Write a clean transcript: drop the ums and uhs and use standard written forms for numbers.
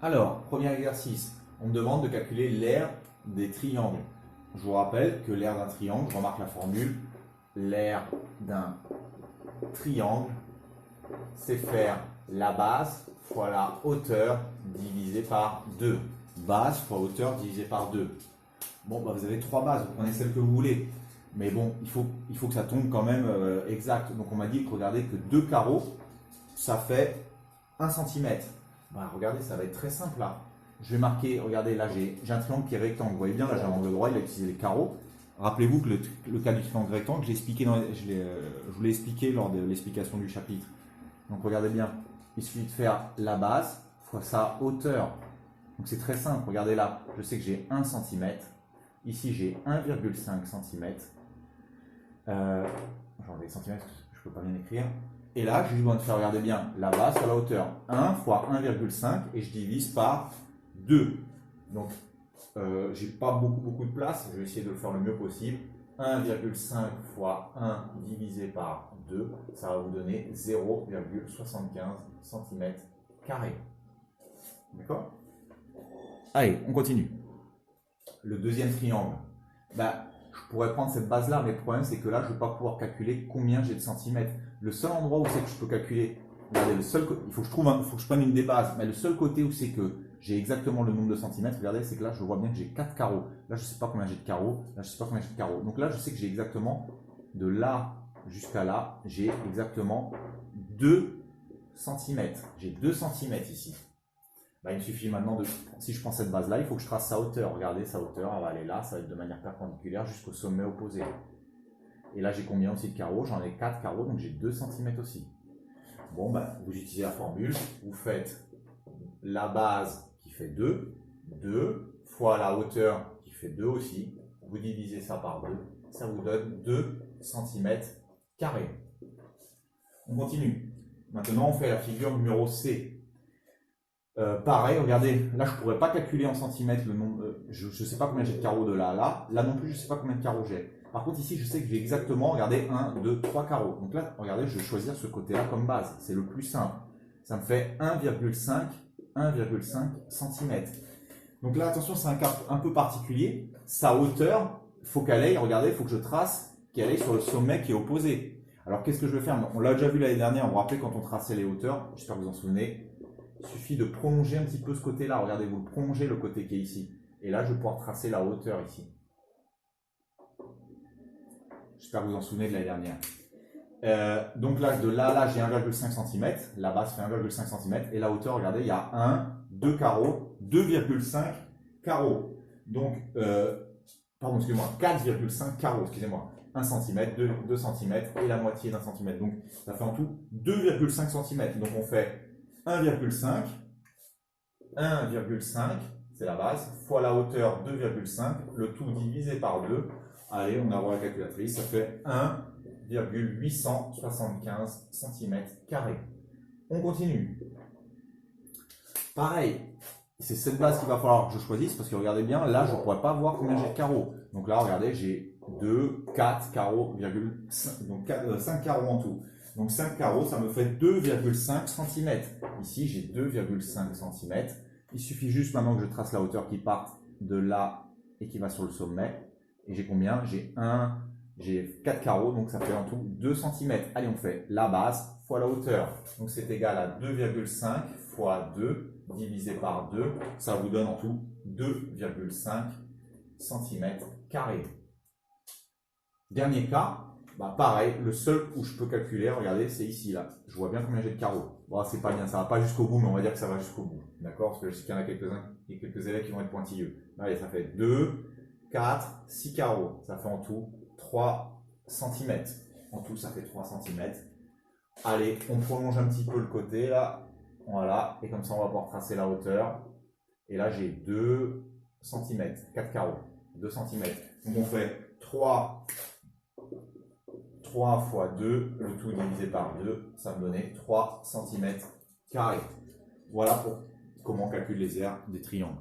Alors, premier exercice, on me demande de calculer l'aire des triangles. Je vous rappelle que l'aire d'un triangle, je remarque la formule, l'aire d'un triangle, c'est faire la base fois la hauteur divisé par 2. Base fois hauteur divisé par 2. Bon, bah, vous avez trois bases, vous prenez celle que vous voulez. Mais bon, il faut que ça tombe quand même exact. Donc on m'a dit que regardez que deux carreaux, ça fait 1 cm. Bah, regardez, ça va être très simple là. Je vais marquer, regardez, là j'ai un triangle qui est rectangle. Vous voyez bien, là j'ai un angle droit, il a utilisé les carreaux. Rappelez-vous que le cas du triangle rectangle, je vous l'ai expliqué lors de l'explication du chapitre. Donc regardez bien, il suffit de faire la base fois sa hauteur. Donc c'est très simple, regardez là, je sais que j'ai 1 cm. Ici j'ai 1,5 cm. J'enlève les centimètres, je ne peux pas bien écrire. Et là, j'ai besoin de faire, regardez bien, la base sur la hauteur. 1 fois 1,5 et je divise par 2. Donc, j'ai pas beaucoup de place. Je vais essayer de le faire le mieux possible. 1,5 fois 1 divisé par 2, ça va vous donner 0,75 cm². D'accord? Allez, on continue. Le deuxième triangle. Bah, je pourrais prendre cette base-là, mais le problème, c'est que là, je ne vais pas pouvoir calculer combien j'ai de centimètres. Le seul endroit où c'est que je peux calculer, regardez, il faut que je prenne une des bases, mais le seul côté où c'est que j'ai exactement le nombre de centimètres, regardez, c'est que là, je vois bien que j'ai 4 carreaux. Là, je ne sais pas combien j'ai de carreaux. Là, je ne sais pas combien j'ai de carreaux. Donc là, je sais que j'ai exactement, de là jusqu'à là, j'ai exactement 2 centimètres. J'ai 2 centimètres ici. Bah, il me suffit maintenant de, si je prends cette base-là, il faut que je trace sa hauteur. Regardez, sa hauteur, elle va aller là, ça va être de manière perpendiculaire jusqu'au sommet opposé. Et là, j'ai combien aussi de carreaux? J'en ai 4 carreaux, donc j'ai 2 cm aussi. Bon, bah, vous utilisez la formule, vous faites la base qui fait 2, 2 fois la hauteur qui fait 2 aussi, vous divisez ça par 2, ça vous donne 2 cm². On continue. Maintenant, on fait la figure numéro C. Pareil, regardez, là je ne pourrais pas calculer en centimètres le nombre, je ne sais pas combien j'ai de carreaux de là à là, là non plus je ne sais pas combien de carreaux j'ai. Par contre ici je sais que j'ai exactement, regardez, 1, 2, 3 carreaux. Donc là, regardez, je vais choisir ce côté-là comme base, c'est le plus simple. Ça me fait 1,5 cm. Donc là attention, c'est un cas un peu particulier, sa hauteur, il faut qu'elle aille, regardez, il faut que je trace qu'elle aille sur le sommet qui est opposé. Alors qu'est-ce que je vais faire? On l'a déjà vu l'année dernière, vous vous rappelez quand on traçait les hauteurs, j'espère que vous en souvenez. Il suffit de prolonger un petit peu ce côté-là. Regardez, vous prolongez le côté qui est ici. Et là, je vais pouvoir tracer la hauteur ici. J'espère que vous en souvenez de l'année dernière. Donc là, de là à là, j'ai 1,5 cm. La base fait 1,5 cm. Et la hauteur, regardez, il y a 1, 2 carreaux, 2,5 carreaux. Donc, pardon, excusez-moi, 4,5 carreaux, excusez-moi. 1 cm, 2 cm et la moitié d'un centimètre. Donc, ça fait en tout 2,5 cm. Donc, on fait 1,5, 1,5, c'est la base, fois la hauteur 2,5, le tout divisé par 2. Allez, on a la calculatrice, ça fait 1,875 cm². On continue. Pareil, c'est cette base qu'il va falloir que je choisisse parce que regardez bien, là je ne pourrais pas voir combien j'ai de carreaux. Donc là, regardez, j'ai 2, 4 carreaux, donc 5 carreaux en tout. Donc 5 carreaux, ça me fait 2,5 cm. Ici, j'ai 2,5 cm. Il suffit juste maintenant que je trace la hauteur qui part de là et qui va sur le sommet. Et j'ai combien? J'ai 4 carreaux, donc ça fait en tout 2 cm. Allez, on fait la base fois la hauteur. Donc c'est égal à 2,5 fois 2 divisé par 2. Ça vous donne en tout 2,5 cm². Dernier cas. Bah pareil, le seul où je peux calculer, regardez, c'est ici, là. Je vois bien combien j'ai de carreaux. Bon, c'est pas bien, ça va pas jusqu'au bout, mais on va dire que ça va jusqu'au bout. D'accord? Parce que je sais qu'il y en a quelques-uns, il y a quelques élèves qui vont être pointilleux. Allez, ça fait 2, 4, 6 carreaux. Ça fait en tout 3 cm. En tout, ça fait 3 cm. Allez, on prolonge un petit peu le côté, là. Voilà. Et comme ça, on va pouvoir tracer la hauteur. Et là, j'ai 2 cm. 4 carreaux. 2 cm. Donc, on fait 3 fois 2, le tout divisé par 2, ça me donnait 3 cm². Voilà pour comment on calcule les aires des triangles.